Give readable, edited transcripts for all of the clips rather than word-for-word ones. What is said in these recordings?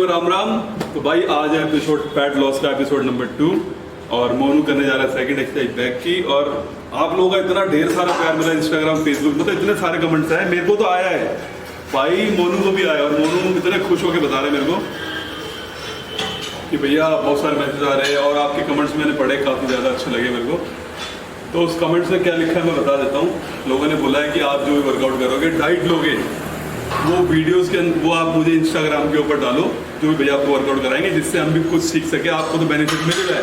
राम राम। तो भाई आज है एपिसोड फैट लॉस का एपिसोड नंबर 2 और मोनू करने जा रहा है सेकंड एक्सरसाइज बैक की। और आप लोगों का इतना ढेर सारा प्यार मिला इंस्टाग्राम फेसबुक में, तो इतने सारे कमेंट्स आए, मेरे को तो आया है भाई, मोनू को भी आया और मोनू इतने खुश होकर बता रहे मेरे को कि भैया बहुत सारे मैसेज आ रहे हैं और आपके कमेंट्स मैंने पढ़े, काफ़ी ज़्यादा अच्छे लगे मेरे को। तो उस कमेंट्स में क्या लिखा है मैं बता देता हूँ। लोगों ने बोला है कि आप जो भी वर्कआउट करोगे, डाइट लोगे, वो वीडियोस के वो आप मुझे इंस्टाग्राम के ऊपर डालो, जो भी भैया आपको वर्कआउट कराएंगे, जिससे हम भी कुछ सीख सके। आपको तो बेनिफिट मिलेगा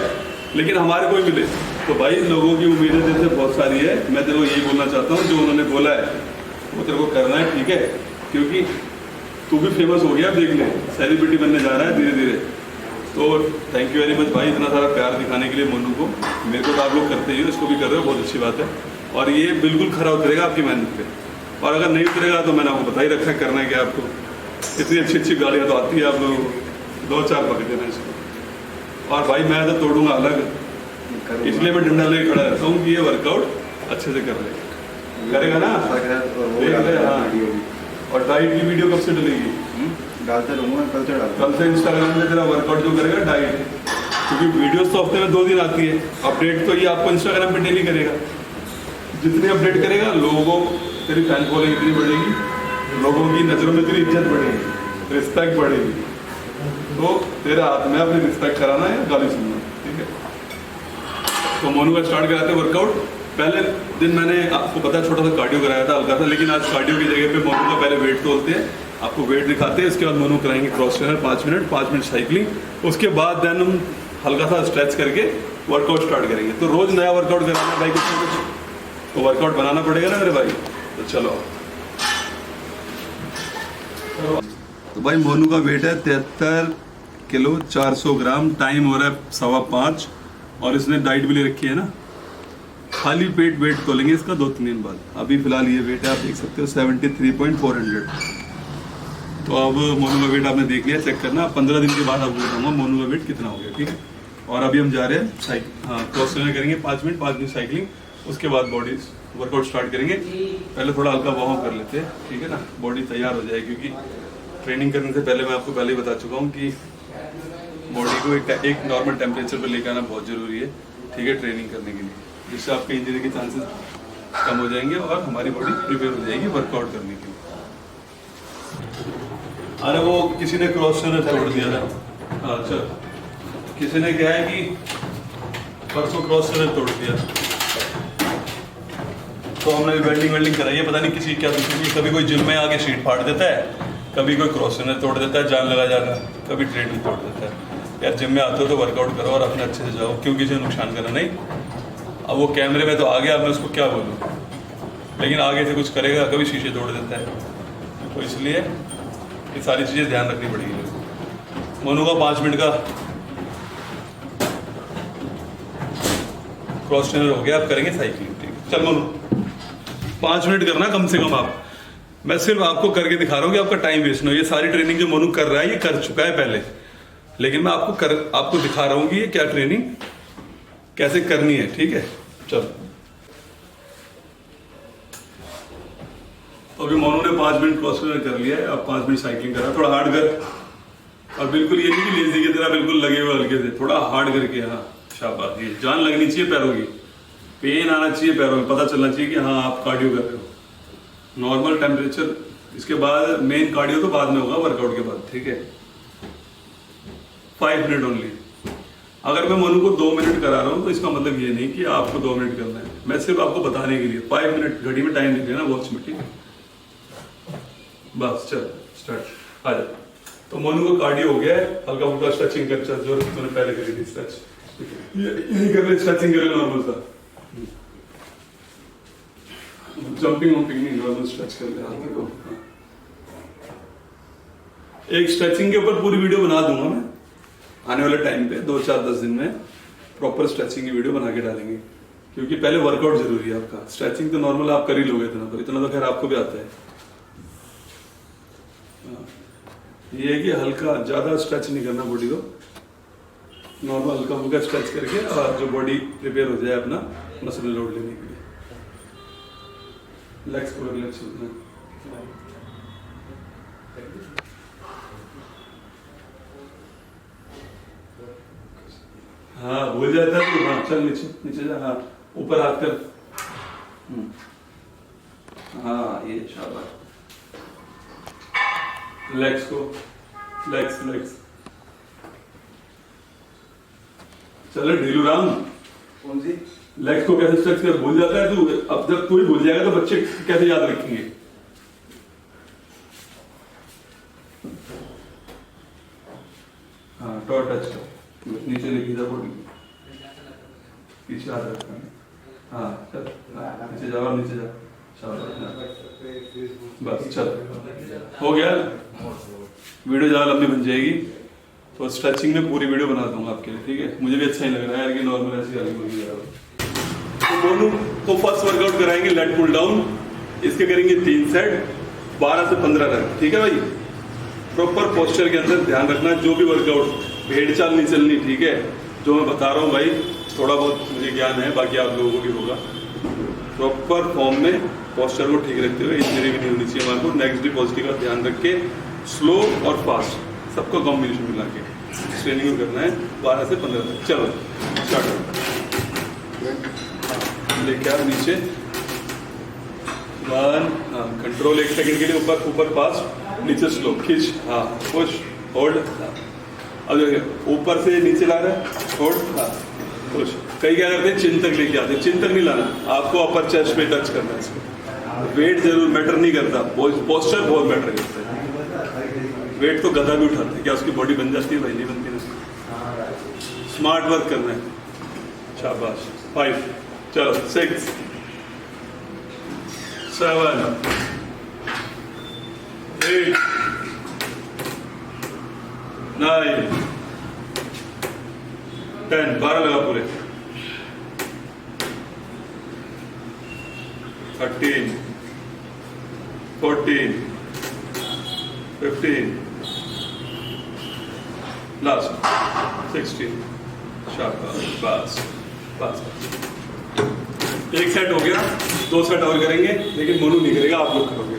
लेकिन हमारे को भी मिले। तो भाई लोगों की उम्मीदें जैसे बहुत सारी है, मैं तेरे को यही बोलना चाहता हूँ, जो उन्होंने बोला है वो तेरे को करना है, ठीक है? क्योंकि तू भी फेमस हो गया, देख ले, सेलिब्रिटी बनने जा रहा है धीरे धीरे। तो थैंक यू वेरी मच भाई, इतना सारा प्यार दिखाने के लिए मोनू को। मेरे को तो आप लोग करते ही हो, इसको भी कर रहे हो, बहुत अच्छी बात है। और ये बिल्कुल खरा उतरेगा आपकी मेहनत पे, और अगर नहीं उतरेगा तो मैंने आपको बता ही रखा है करना है क्या आपको। इतनी अच्छी अच्छी गालियाँ तो आती है, आप लोग 2-4 पकड़ देना इसको। और भाई मैं तो तोड़ूंगा अलग, इसलिए मैं डंडा लेके खड़ा रहता हूँ कि ये वर्कआउट अच्छे से कर ले, करेगा ना? हाँ। और डाइट की वीडियो कब से डलेगी? डालते रहूँगा, कल से इंस्टाग्राम में तेरा वर्कआउट जो करेगा डाइट, क्योंकि वीडियोस तो हफ्ते में 2 दिन आती है। अपडेट तो ये आपको इंस्टाग्राम पे डेली करेगा। जितनी अपडेट करेगा, लोगों तेरी फैन फॉलोइंग इतनी बढ़ेगी, लोगों की नज़रों में तेरी इज्जत बढ़ेगी, रिस्पेक्ट बढ़ेगी। तो तेरे हाथ में अपनी रिस्पेक्ट कराना या गाली सुनना, ठीक है? तो मोनू का स्टार्ट कराते हैं वर्कआउट। पहले दिन मैंने आपको पता छोटा सा कार्डियो कराया था, हल्का सा, लेकिन आज कार्डियो की जगह पे मोनू का पहले वेट तोलते हैं, आपको वेट दिखाते हैं। उसके बाद मोनू कराएंगे क्रॉस ट्रेनर 5 मिनट साइकिलिंग। उसके बाद देन हम हल्का सा स्ट्रेच करके वर्कआउट स्टार्ट करेंगे। तो रोज़ नया वर्कआउट कराना भाई, कुछ ना कुछ तो वर्कआउट बनाना पड़ेगा ना मेरे भाई। तो चलो। तो भाई मोनू का वेट है 73 किलो 400 ग्राम, टाइम हो रहा है 5:15 और इसने डाइट भी ले रखी है ना। खाली पेट वेट तोलेंगे इसका 2-3 दिन बाद। अभी फिलहाल ये वेट है, आप देख सकते हो 73.400। तो अब मोनू का वेट आपने देख लिया, चेक करना 15 दिन के बाद आपको बताऊंगा मोनू का वेट कितना हो गया, ठीक है? और अभी हम जा रहे हैं क्रॉस ट्रेनर करेंगे 5 मिनट साइकिलिंग। उसके बाद बॉडी वर्कआउट स्टार्ट करेंगे। पहले थोड़ा हल्का वार्म अप कर लेते हैं, ठीक है ना, बॉडी तैयार हो जाए। क्योंकि ट्रेनिंग करने से पहले मैं आपको पहले ही बता चुका हूँ कि बॉडी को एक नॉर्मल टेम्परेचर पर लेकर आना बहुत ज़रूरी है, ठीक है, ट्रेनिंग करने के लिए, जिससे आपके इंजरी के चांसेस कम हो जाएंगे और हमारी बॉडी प्रिपेयर हो जाएगी वर्कआउट करने के लिए। अरे वो किसी ने क्रॉस ट्रेनर छोड़ दिया था। अच्छा, किसी ने क्या है कि परसों क्रॉस ट्रेनर तोड़ दिया, तो हमने वेल्डिंग कराई है। पता नहीं किसी क्या दुश्मनी, कभी कोई जिम में आके शीट फाड़ देता है, कभी कोई क्रॉस ट्रेनर तोड़ देता है जान लगा जाना, कभी ट्रेडमिल तोड़ देता है। यार जिम में आते हो तो वर्कआउट करो और अपने अच्छे से जाओ, क्यों किसी को नुकसान करना नहीं। अब वो कैमरे में तो आ गया, अब मैं उसको क्या बोलूँ, लेकिन आगे से कुछ करेगा, कभी शीशे तोड़ देता है। तो इसलिए ये सारी चीज़ें ध्यान रखनी पड़ेगी। मोनू का 5 मिनट का क्रॉस ट्रेनर हो गया, आप करेंगे साइकिलिंग, ठीक है? चल मोनू 5 मिनट करना कम से कम आप। मैं सिर्फ आपको करके दिखा रहा हूँ कि आपका टाइम वेस्ट ना हो। ये सारी ट्रेनिंग जो मोनू कर रहा है ये कर चुका है पहले, लेकिन मैं आपको दिखा रहा हूँ कि ये क्या ट्रेनिंग कैसे करनी है, ठीक है? चल। तो अभी मोनू ने 5 मिनट क्रॉस ट्रेनर कर लिया है, अब 5 मिनट साइकिलिंग कर रहा है। थोड़ा हार्ड कर, और बिल्कुल ये नहीं कि लेजी की तरह बिल्कुल लगे हुए हल्के से, थोड़ा हार्ड करके। हाँ शाबाश, ये जान लगनी चाहिए पैरों की, पेन आना चाहिए पैरों में, पता चलना चाहिए कि हाँ आप कार्डियो कर रहे हो। नॉर्मल टेम्परेचर, इसके बाद मेन कार्डियो तो बाद में होगा वर्कआउट के बाद, ठीक है? 5 मिनट ओनली। अगर मैं मोनू को 2 मिनट करा रहा हूँ तो इसका मतलब ये नहीं कि आपको 2 मिनट करना है, मैं सिर्फ आपको बताने के लिए 5 मिनट घड़ी में टाइम देख लेना, वॉच में, ठीक है? बस चल स्टार्ट, आ जा। तो मोनू को कार्डियो हो गया है, हल्का फुल्का स्ट्रेचिंग कर, चल जो तूने पहले करी थी स्ट्रेच, यही कर ले, स्ट्रेचिंग कर ले नॉर्मल सा, जंपिंग वंपिंग नहीं, नॉर्मल स्ट्रेच कर ले हाथ को। एक स्ट्रेचिंग के ऊपर पूरी वीडियो बना दूंगा मैं आने वाले टाइम पे, 2-4-10 दिन में प्रॉपर स्ट्रेचिंग की वीडियो बना के डालेंगे। क्योंकि पहले वर्कआउट जरूरी है आपका, स्ट्रेचिंग तो नॉर्मल आप कर ही लोगे, इतना तो खैर आपको भी आता है। ये है कि हल्का, ज्यादा स्ट्रेच नहीं करना बॉडी को, नॉर्मल हल्का फुल्का स्ट्रेच करके और जो बॉडी प्रिपेयर हो जाए अपना मसल लोड लेने के लिए। लेग्स को रिलैक्स होना है। हाँ भूल जाता है तू। हाँ चल नीचे नीचे जा। हाँ ऊपर हाथ कर। हाँ ये शाबाश। लेग्स को लेग्स लेग्स चलो ढीलू राम। कौन सी? लेग्स को कैसे स्ट्रेच कर भूल जाता है तू। अब जब तू ही भूल जाएगा तो बच्चे कैसे याद रखेंगे। हाँ टॉ टच कर नीचे लेके जा बॉडी पीछे हाथ रखना। हाँ चल नीचे जा और नीचे जा। बस चल हो गया। वीडियो ज़्यादा लंबी बन जाएगी तो स्ट्रेचिंग में पूरी वीडियो बना दूंगा आपके लिए, ठीक है। मुझे भी अच्छा ही लग रहा है यार कि नॉर्मल ऐसी गाली बोली जा रहा है। तो दोनों को फर्स्ट वर्कआउट कराएंगे लेट पुल डाउन। इसके करेंगे 3 सेट 12 से 15 रन, ठीक है भाई। प्रॉपर पोस्चर के अंदर ध्यान रखना। जो भी वर्कआउट भेड़ चाल नहीं चलनी, ठीक है। जो मैं बता रहा हूँ भाई थोड़ा बहुत मुझे ज्ञान है, बाकी आप लोगों को भी होगा। प्रॉपर फॉर्म में पोस्चर को ठीक रखते हुए, इंजरी भी नहीं होनी चाहिए हमारे को। नेक्स्ट डे पॉजिटिव का ध्यान रख के स्लो और फास्ट सबको कॉम्बिनेशन मिला के ट्रेनिंग करना है 12 से 15 तक। चलो स्टार्ट। लेके आप नीचे 1 कंट्रोल 1 सेकंड के लिए ऊपर ऊपर फास्ट नीचे स्लो खींच। हाँ पुश होल्ड। अब देखिए ऊपर से नीचे ला रहा है होल्ड। हाँ पुश। कई क्या करते हैं चिन तक लेके आते हैं, चिन तक नहीं लाना आपको, अपर चेस्ट पे टच करना है इसको। वेट जरूर मैटर नहीं करता, पोस्चर बहुत मैटर करता है। वेट तो गधा भी उठाते हैं, क्या उसकी बॉडी बन जाती है भाई? नहीं बनती ना। स्मार्ट वर्क करना है। शाबाश। 5 चलो 6 7 8 9 10 12 लगा पूरे। 13 14 15 लास्ट 16 शाबाश। बस बस एक सेट हो गया। 2 सेट और करेंगे लेकिन मोनू नहीं करेगा, आप लोग करोगे।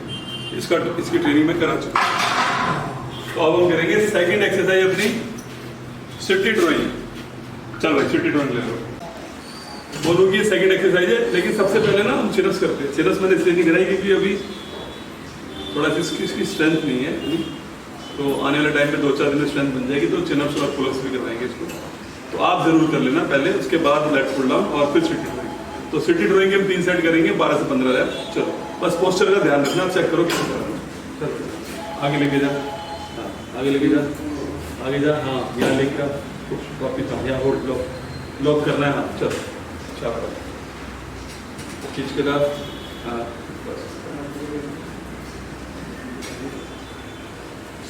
इसकी ट्रेनिंग में करा चुका। तो अब हम करेंगे सेकंड एक्सरसाइज अपनी सिटी ड्राइंग। चलो भाई सिटी ड्राइंग ले लो। मोनू की सेकंड एक्सरसाइज है, लेकिन सबसे पहले ना हम चिनअप्स करते हैं। चिनअप्स मैंने इसलिए नहीं कराई क्योंकि अभी थोड़ा इसकी स्ट्रेंथ नहीं है, तो आने वाले टाइम पे 2-4 दिन में स्ट्रेंथ बन जाएगी। तो चिनअप्स और पुलअप्स भी करवाएंगे इसको, तो आप जरूर कर लेना पहले, उसके बाद लेट पुल डाउन और फिर सिटी ड्राइंग। तो सिटी ड्राइंग हम 3 सेट करेंगे 12 से 15 रैप। चलो बस पोस्चर का ध्यान रखना, चेक करो कैसे करना। चलो आगे लेके जा। हाँ आगे लेके जा, आगे जा। हाँ यहाँ लेके आ, वापिस आ, यहाँ होल्ड लॉक करना है। हाँ चलो शाबाश। खींच के ला। हाँ बस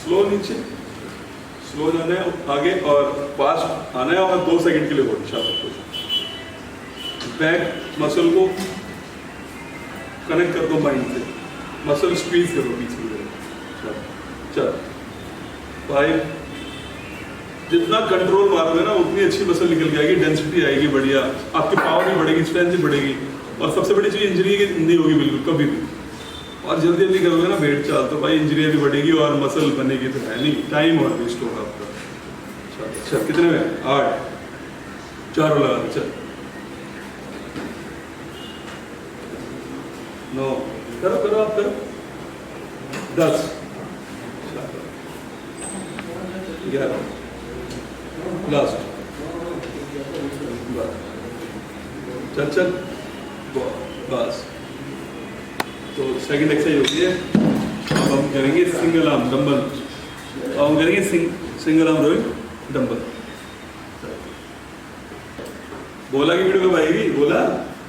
स्लो नीचे, स्लो जाना है आगे और फास्ट आना है और 2 सेकंड के लिए होल्ड। शाबाश। बैक मसल को कनेक्ट कर दो माइंड से, मसल स्क्वीज करो बीच में। चल 5। जितना कंट्रोल मारोगे ना उतनी अच्छी मसल निकल के आएगी, डेंसिटी आएगी बढ़िया, आपकी पावर भी बढ़ेगी, स्ट्रेंथ भी बढ़ेगी। और सबसे बड़ी चीज इंजरी की नहीं होगी बिल्कुल कभी भी। और जल्दी जल्दी करोगे ना वेट चाल तो भाई इंजरी भी बढ़ेगी और मसल बनेगी तो है नहीं, टाइम और वेस्ट होगा आपका। चल कितने में? 8 4 लगा। चल 9 करो करो आप करो। 10 11 लास्ट। चल चल बस। तो सेकंड एक्सरसाइज होती है। अब हम करेंगे सिंगल आर्म डंबल। अब हम करेंगे सिंगल आर्म रोइंग डंबल। बोला की वीडियो कब आएगी? बोला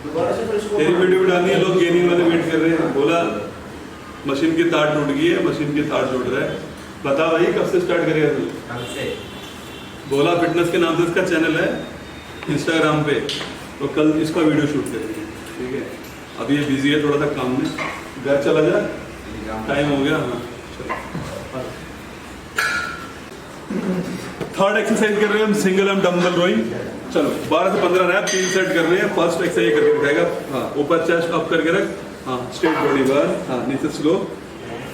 तेरी वीडियो भी डालनी है, लोग गेनिंग वाले वेट कर रहे हैं। बोला मशीन की तार टूट गई है, मशीन की तार टूट रहा है। बता भाई कब से स्टार्ट करेगा तू? कल से। बोला फिटनेस के नाम से इसका चैनल है इंस्टाग्राम पे, तो कल इसका वीडियो शूट करेंगे, ठीक है। अभी ये बिजी है थोड़ा सा काम में, घर चला जा, टाइम हो गया। हाँ चलो थर्ड एक्सरसाइज कर रहे हैं हम सिंगल आर्म डंबल रोइंग। चलो 12 से 15 रैप 3 सेट कर रहे हैं। फर्स्ट एक्सरसाइज करके दिखाएगा। हाँ ऊपर चेस्ट अप करके रख। हाँ स्ट्रेट बॉडी बार। हाँ नीचे स्लो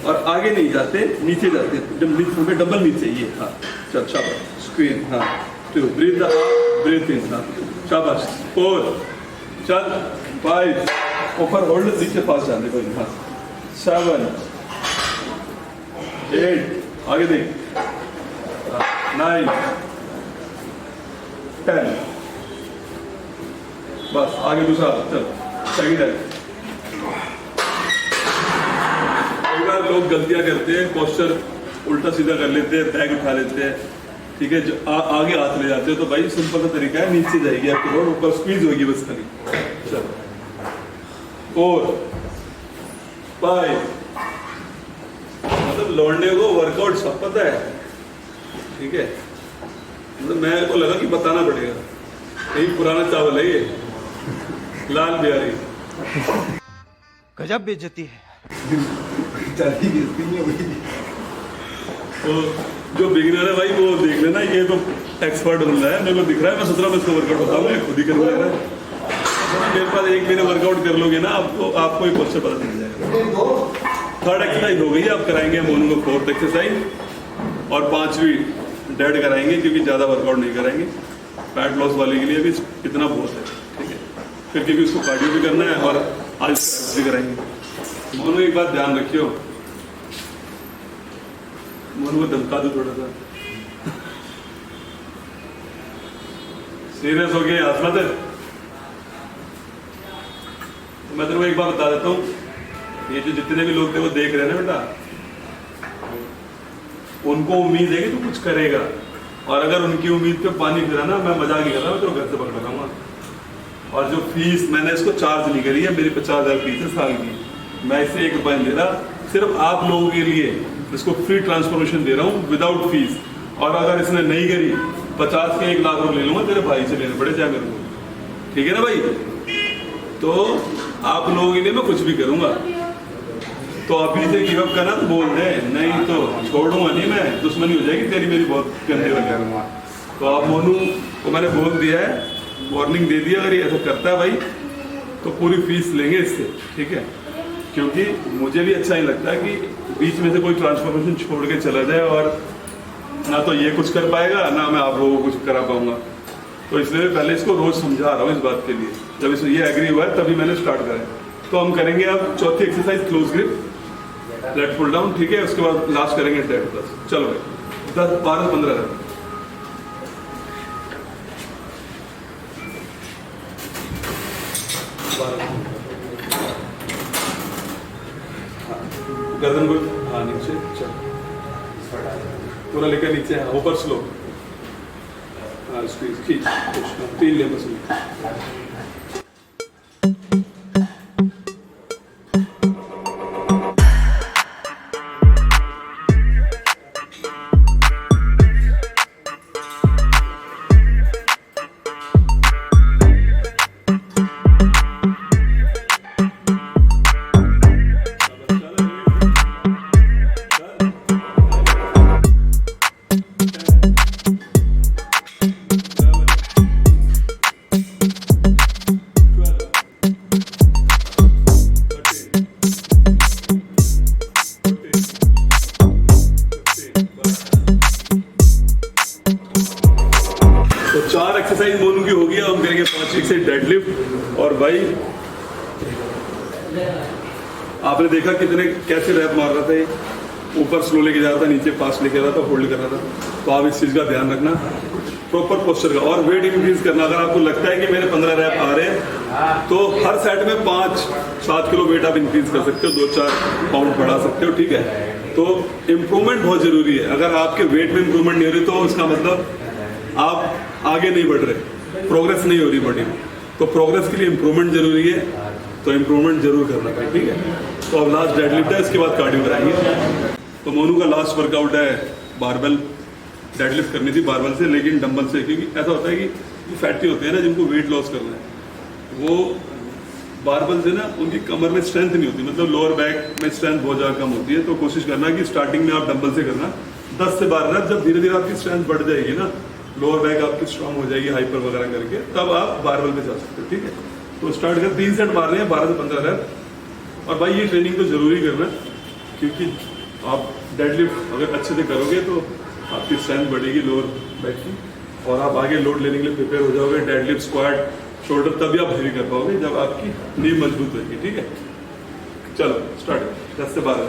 और आगे नहीं जाते, नीचे जाते, हमें डबल नीचे ये। हाँ चल शाबाश स्क्वीज। हाँ 2 ब्रीथ आउट ब्रीथ इन, शाबाश 4 चल 5 ऊपर होल्ड नीचे फास्ट जाने को, हाँ 7 8 आगे देख 9 10 बस आगे दूसरा चल सेकंड है। कई बार लोग गलतियां करते हैं, पोस्चर उल्टा सीधा कर लेते हैं, बैग उठा लेते हैं, ठीक है, जो आगे हाथ ले जाते हैं। तो भाई सिंपल सा तरीका है, नीचे जाएगी आपकी रोड, ऊपर स्क्वीज होगी बस खाली। चलो 4 5 मतलब लौंडे को वर्कआउट सब पता है, ठीक है, मतलब मेरे को लगा कि बताना पड़ेगा, यही पुराना चावल है ये लाल बिहारी। गजब बेइज्जती है। तो जो बिगिनर है भाई वो देख लेना, ये तो एक्सपर्ट बन रहा है, मेरे को दिख रहा है, मैं सोच रहा हूँ मैं इसको वर्कआउट बताऊँ, मैं खुद ही कर रहा है। मेरे पास एक महीने वर्कआउट कर लोगे ना आपको एक क्वेश्चन पता चल जाएगा। थर्ड एक्सरसाइज हो गई, आप कराएंगे मोनू को फोर्थ एक्सरसाइज, और 5वीं डेड कराएंगे क्योंकि ज़्यादा वर्कआउट नहीं कराएंगे, फैट लॉस वाले के लिए भी इतना बहुत है, ठीक है। फिर क्योंकि उसको कार्डियो भी करना है और आज भी कराएंगे। मोनू एक बात ध्यान रखियो, मोनू को धमका दो थोड़ा सा, सीरियस हो गया आसमत है। तो मैं तेरे को एक बात बता देता हूँ, ये जो जितने भी लोग थे वो देख रहे हैं ना बेटा, उनको उम्मीद है कि तू कुछ करेगा, और अगर उनकी उम्मीद पे पानी फिरा ना, मैं मजाक नहीं कर रहा, मैं तेरे घर से पकड़ लाऊंगा। और जो फीस मैंने इसको चार्ज नहीं करी है, मेरी 50,000 फीस है साल की, मैं इससे 1 रुपया नहीं दे रहा, सिर्फ आप लोगों के लिए इसको फ्री ट्रांसफॉर्मेशन दे रहा हूँ विदाउट फीस। और अगर इसने नहीं करी 50 के 1 लाख रुपये ले लूंगा, तेरे भाई से लेने पड़े चाहे मेरे को, ठीक है ना भाई। तो आप लोगों के लिए मैं कुछ भी करूंगा, तो अभी से गिव अप करना तो बोल दे, नहीं तो छोड़ूंगा नहीं मैं, दुश्मनी हो जाएगी तेरी मेरी बहुत गंदे वगैरह। तो आप मोनू को मैंने बोल दिया है, वार्निंग दे दिया, अगर ये ऐसा करता है भाई तो पूरी फीस लेंगे इससे, ठीक है, क्योंकि मुझे भी अच्छा नहीं लगता कि बीच में से कोई ट्रांसफॉर्मेशन छोड़ के चला जाए और ना तो ये कुछ कर पाएगा ना मैं आप लोगों को कुछ करा पाऊंगा। तो इसलिए पहले इसको रोज समझा रहा हूँ इस बात के लिए, जब इसमें ये एग्री हुआ है तभी मैंने स्टार्ट करा है। तो हम करेंगे अब चौथी exercise close grip lat pull down, ठीक है, उसके बाद लास्ट करेंगे डेड प्लस। चलो भाई 10 12 15 गर्दन को हाँ नीचे, चलो पूरा लेकर नीचे, हाँ ऊपर स्लो, हाँ स्क्वीज खींच, 3 ले बस। एक्सरसाइज मोनू की होगी, हम करेंगे 5 एक्सरसाइज डेडलिफ्ट। और भाई आपने देखा कितने कैसे रैप मार रहा था, ये ऊपर स्लो लेके जा रहा था, नीचे फास्ट लेके जा रहा था, होल्ड कर रहा था। तो आप इस चीज़ का ध्यान रखना, प्रॉपर पोस्चर का। और वेट इंक्रीज करना, अगर आपको लगता है कि मेरे 15 रैप आ रहे हैं तो हर सेट में 5-7 किलो वेट आप इंक्रीज कर सकते हो, 2-4 पाउंड बढ़ा सकते हो, ठीक है। तो इम्प्रूवमेंट बहुत जरूरी है। अगर आपके वेट में इम्प्रूवमेंट नहीं हो रही तो उसका मतलब आप आगे नहीं बढ़ रहे, प्रोग्रेस नहीं हो रही बॉडी में। तो प्रोग्रेस के लिए इम्प्रूवमेंट जरूरी है, तो इम्प्रूवमेंट जरूर करना है, ठीक है। तो अब लास्ट डेडलिफ्ट है, इसके बाद कार्डियो कराएंगे। तो मोनू का लास्ट वर्कआउट है बारबेल डेडलिफ्ट करनी थी बारबेल से, लेकिन डंबल से, क्योंकि ऐसा होता है कि जो फैटी होते हैं ना, जिनको वेट लॉस करना है, वो बारबेल से ना उनकी कमर में स्ट्रेंथ नहीं होती, मतलब लोअर बैक में स्ट्रेंथ बहुत ज़्यादा कम होती है। तो कोशिश करना कि स्टार्टिंग में आप डंबल से करना 10 से 12 रैप। जब धीरे धीरे आपकी स्ट्रेंथ बढ़ जाएगी ना, लोअर बैक आपकी स्ट्रांग हो जाएगी हाइपर वगैरह करके, तब आप बारबेल पे जा सकते हो, ठीक है। तो स्टार्ट कर 3 सेट मारने हैं, 12 से 15 रैप। और भाई ये ट्रेनिंग तो जरूरी करना, क्योंकि आप डेडलिफ्ट अगर अच्छे से करोगे तो आपकी स्ट्रेंथ बढ़ेगी लोअर बैक की, और आप आगे लोड लेने के लिए प्रिपेयर हो जाओगे। डेडलिफ्ट, स्क्वाट, शोल्डर तभी आप हेवी कर पाओगे जब आपकी नींव मजबूत होगी। ठीक है, चलो स्टार्ट। 10 से 12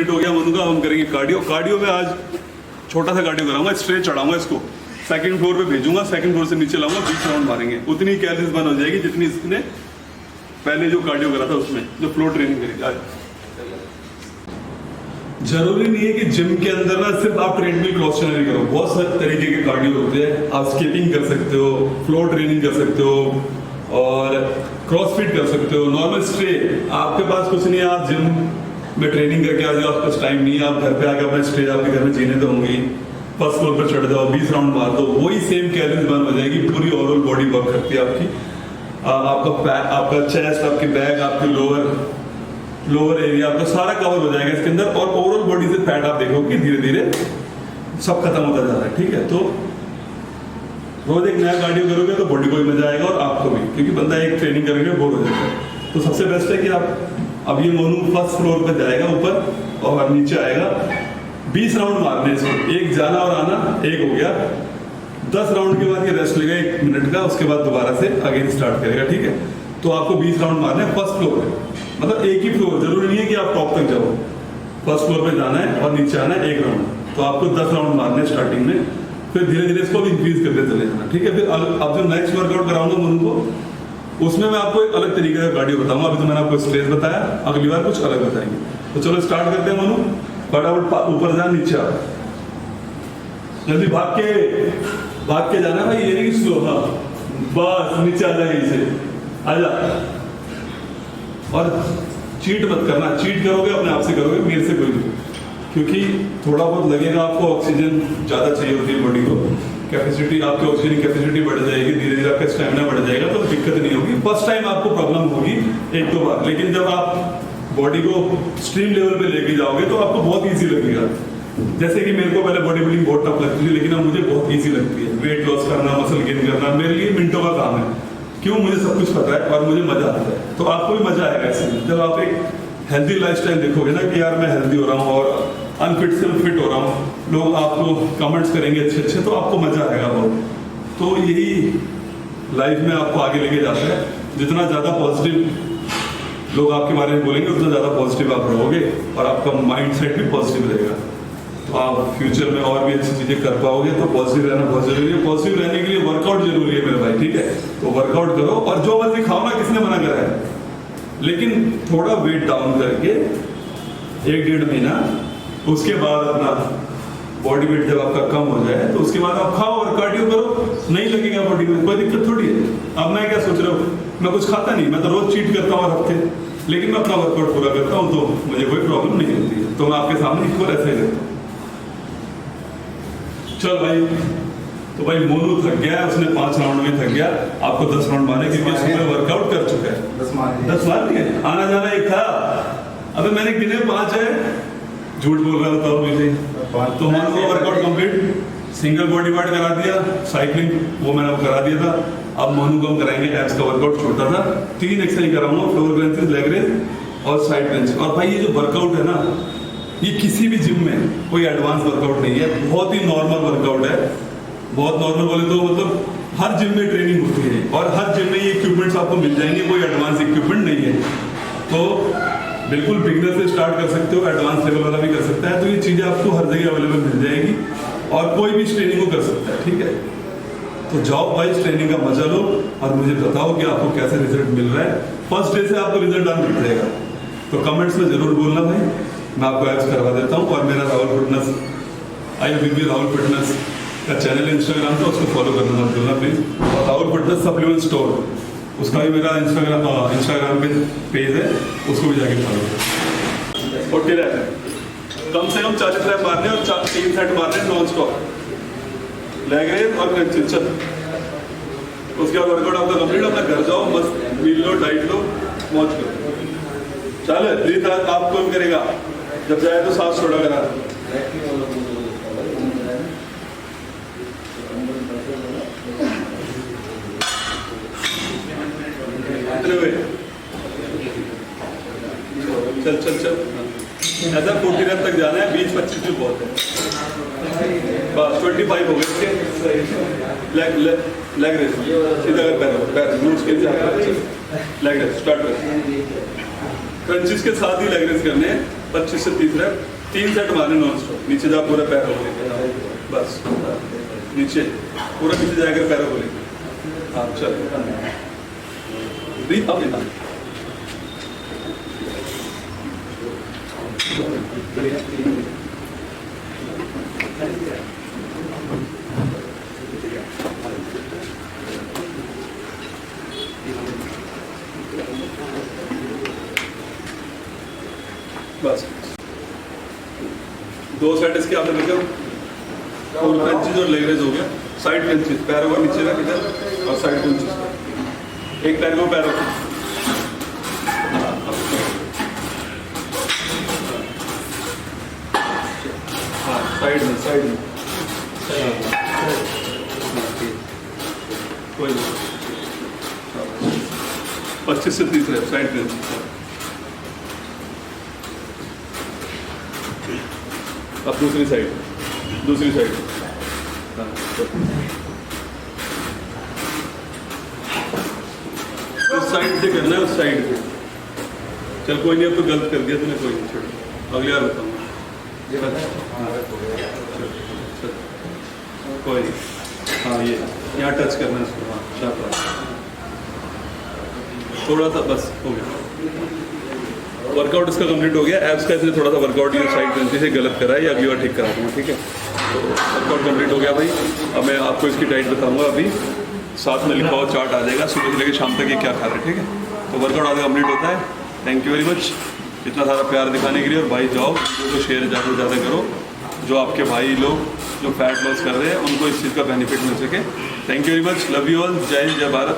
हो गया मनु का। हम करेंगे कार्डियो। कार्डियो में आज छोटा सा कार्डियो कराऊंगा, स्ट्रेच चढ़ाऊंगा इसको, सेकंड फ्लोर पे भेजूंगा, सेकंड फ्लोर से नीचे लाऊंगा, 20 राउंड मारेंगे। उतनी कैलोरीज बर्न हो जाएगी जितनी इसने पहले जो कार्डियो करा था उसमें, जो फ्लोर ट्रेनिंग करी आज। जरूरी नहीं है कि जिम के अंदर ना सिर्फ आप ट्रेडमिल क्रॉस चैनल करो, बहुत सारे तरीके के कार्डियो होते हैं। आप स्किपिंग कर सकते हो, फ्लोर ट्रेनिंग कर सकते हो और क्रॉसफिट कर सकते हो, नॉर्मल स्ट्रे। आपके पास कुछ नहीं है, आप जिम में ट्रेनिंग करके आ जाओ, आपके पास टाइम नहीं है, आप घर पे आके अपना स्ट्रे आपके घर में जीने तो होंगी, फर्स्ट फ्लोर पर चढ़ जाओ, 20 राउंड मार दो, वही सेम कैलोरीज बर्न हो जाएगी। पूरी ओवरऑल बॉडी वर्क करती है आपकी। आपका चेस्ट, आपकी बैक, आपकी लोअर एरिया, आपका सारा कवर हो जाएगा इसके अंदर। और ओवरऑल बॉडी से फैट आप देखोगे धीरे धीरे सब खत्म होता जा रहा है। ठीक है, तो रोज एक नया कार्डियो करोगे तो बॉडी को भी मजा आएगा और आपको भी, क्योंकि बंदा एक ट्रेनिंग करेंगे बोर हो जाएगा। तो सबसे बेस्ट है कि आप, अब ये मोनू फर्स्ट फ्लोर पे जाएगा ऊपर और नीचे आएगा, 20 राउंड मारने से, एक जाना और आना, एक हो गया। 10 राउंड के बाद ये रेस्ट लेगा 1 मिनट का, उसके बाद दोबारा से अगेन स्टार्ट करेगा। ठीक है, तो आपको 20 राउंड मारने फर्स्ट फ्लोर पे, मतलब एक ही फ्लोर, जरूरी नहीं है कि आप टॉप तक जाओ, फर्स्ट फ्लोर पे जाना है और नीचे आना है 1 राउंड। तो आपको 10 राउंड मारने स्टार्टिंग में, फिर धीरे धीरे इसको भी इंक्रीज करते चले जाना। ठीक है, फिर अब जो नेक्स्ट वर्कआउट कराऊंगा मोनू को, उसमें मैं आपको एक अलग तरीके का कार्डियो बताऊंगा। अभी तो मैंने आपको स्ट्रेच बताया, अगली बार कुछ अलग बताएंगे। तो चलो स्टार्ट करते हैं मनु। फटाफट ऊपर जा, नीचे आ, जल्दी भाग के जाना भाई, ये नहीं कि स्लो। हाँ बस नीचे आ जाए, इसे आजा। और चीट मत करना, चीट करोगे अपने आप से करोगे, मेरे से कोई नहीं, क्योंकि थोड़ा बहुत लगेगा आपको, ऑक्सीजन ज़्यादा चाहिए होती है बॉडी को, कैपेसिटी, आपकी ऑक्सीजन कैपेसिटी बढ़ जाएगी, धीरे धीरे आपका स्टैमिना बढ़ जाएगा, तो दिक्कत नहीं होगी। फर्स्ट टाइम आपको प्रॉब्लम होगी 1-2 बार, लेकिन जब आप बॉडी को स्ट्रीम लेवल पे लेके जाओगे तो आपको बहुत इजी लगेगा। जैसे कि मेरे को पहले बॉडी बिल्डिंग बहुत टफ लगती थी, लेकिन अब मुझे बहुत इजी लगती है। वेट लॉस करना, मसल गेन करना मेरे लिए मिनटों का काम है। क्यों? मुझे सब कुछ पता है और मुझे मजा आता है। तो आपको भी मजा आएगा इसमें, जब आप एक हेल्दी लाइफस्टाइल देखोगे ना कि यार मैं हेल्दी हो रहा हूँ और अनफिट से फिट हो रहा हूँ, लोग आपको कमेंट्स करेंगे अच्छे अच्छे, तो आपको मजा आएगा बहुत। तो यही लाइफ में आपको आगे लेके जाता है। जितना ज़्यादा पॉजिटिव लोग आपके बारे में बोलेंगे, उतना ज़्यादा पॉजिटिव आप रहोगे और आपका माइंड सेट भी पॉजिटिव रहेगा। तो आप फ्यूचर में और भी अच्छी चीज़ें कर पाओगे। तो पॉजिटिव रहना बहुत जरूरी है। पॉजिटिव रहने के लिए वर्कआउट जरूरी है मेरे भाई, ठीक है? तो वर्कआउट करो और जो मर्जी खाओ ना, किसने मना करा है, लेकिन थोड़ा वेट डाउन करके 1-1.5 महीना, उसके बाद अपना बॉडी वेट जब आपका कम हो जाए तो उसके बाद आप खाओ और कार्डियो करो, नहीं लगेगा बॉडी में, कोई दिक्कत थोड़ी है। अब मैं क्या सोच रहा हूँ, मैं कुछ खाता नहीं, मैं तो रोज चीट करता हूँ हर हफ्ते, लेकिन मैं अपना वर्कआउट पूरा करता हूँ, तो मुझे कोई प्रॉब्लम नहीं होती है। तो मैं आपके सामने इक्वल ऐसे ही रहता हूँ। चल भाई, तो भाई मोनू थक गया है, उसने 5 राउंड में थक गया। आपको 10 राउंड मारने, क्योंकि सुबह वर्कआउट कर चुका है। 10 मार दिए, आना जाना एक था। अबे मैंने गिने 5 है, झूठ बोल रहा था मुझे। तो मोनू का workout complete, single body part करा दिया, साइकिलिंग वो मैंने करा दिया था। अब मोनू को हम कराएंगे एब्स का वर्कआउट, छोटा था 3 एक्सरसाइज कराऊंगा, फ्लोर बेंचेस, लेग रेज और साइड बेंच। और भाई ये जो वर्कआउट है ना, ये किसी भी जिम में कोई एडवांस वर्कआउट नहीं है, बहुत ही नॉर्मल वर्कआउट है। बहुत नॉर्मल बोले तो मतलब हर जिम में ट्रेनिंग होती है और हर जिम में ये इक्विपमेंट्स आपको मिल जाएंगे, कोई एडवांस इक्विपमेंट नहीं है। तो बिल्कुल बिगिनर से स्टार्ट कर सकते हो, एडवांस लेवल वाला भी कर सकता है। तो ये चीज़ें आपको हर जगह अवेलेबल मिल जाएगी और कोई भी इस ट्रेनिंग को कर सकता है, ठीक है? तो जाओ भाई, इस ट्रेनिंग का मजा लो और मुझे बताओ कि आपको कैसे रिजल्ट मिल रहा है। फर्स्ट डे से आपको रिजल्ट आने मिल जाएगा, तो कमेंट्स में जरूर बोलना भाई, मैं आपको एब्स करवा देता हूँ। और मेरा राहुल फिटनेस, राहुल फिटनेस का चैनल है इंस्टाग्राम पे, उसको फॉलो करना मत भूलना प्लीज़। और राहुल फिटनेस सप्लीमेंट स्टोर, उसका भी मेरा इंस्टाग्राम पे पेज है, उसको भी जाके फॉलो करो। और फिर कम से कम 40 रैप मारने और 3 सेट मारने नॉन स्टॉप, लेग रेज और क्रंचेस। चल उसके बाद वर्कआउट आपका कंप्लीट, अपना घर जाओ, मस्त मील लो, डाइट लो, मौज करो। चलो ब्रीथ आप कौन करेगा, जब जाए तो सांस छोड़ा करा। कितने हुए? चल चल चल, ऐसा 40 रन तक जाना है, 20-25 भी बहुत है। बस 25 हो गए इसके। लेग रेस सीधा कर, पैर ग्लूट्स के लेग रेस स्टार्ट कर। क्रंचेस के साथ ही लेग रेस करने हैं, 25 से 30 रन, 3 सेट मारने नॉन स्टॉप। नीचे जा पूरा पैर हो लेके, बस नीचे पूरा नीचे जाकर पैर हो लेके। हाँ चल, ब्रीथ अप इन। बस 2 सेट इसके आपने देखा, फुल क्रंचेस और लेग रेस हो गया। साइड क्रंचेस, पैरों को नीचे रख इधर, और साइड क्रंचेस, एक पैर को पैर रखो। हाँ साइड में कोई नहीं, 25 से 30 रहे साइड क्रंचेस। अब दूसरी साइड उस साइड से करना है, उस साइड से। चल कोई नहीं, अब तो गलत कर दिया तूने, कोई नहीं, छोड़, अगली बार बताऊंगा। कोई नहीं, हाँ ये यहाँ टच करना है उसको, हाँ शाबाश, थोड़ा सा बस हो गया। वर्कआउट इसका कंप्लीट हो गया। एब्स का इसने थोड़ा सा वर्कआउट ये साइड क्रंची से गलत करा है, या अगली बार ठीक करा दूँगा, ठीक है। तो वर्कआउट कंप्लीट हो गया भाई। अब मैं आपको इसकी डाइट बताऊंगा, अभी साथ में लिखा हुआ चार्ट आ जाएगा, सुबह से लेकर शाम तक ये क्या खा रहे हैं, ठीक है। तो वर्कआउट आगे कंप्लीट होता है। थैंक यू वेरी मच इतना सारा प्यार दिखाने के लिए। और भाई जाओ, वीडियो को शेयर ज़्यादा से ज़्यादा करो, जो आपके भाई लोग जो फैट लॉस कर रहे हैं उनको इस चीज़ का बेनिफिट मिल सके। Thank you very much, love you all, जय हिंद, जय भारत।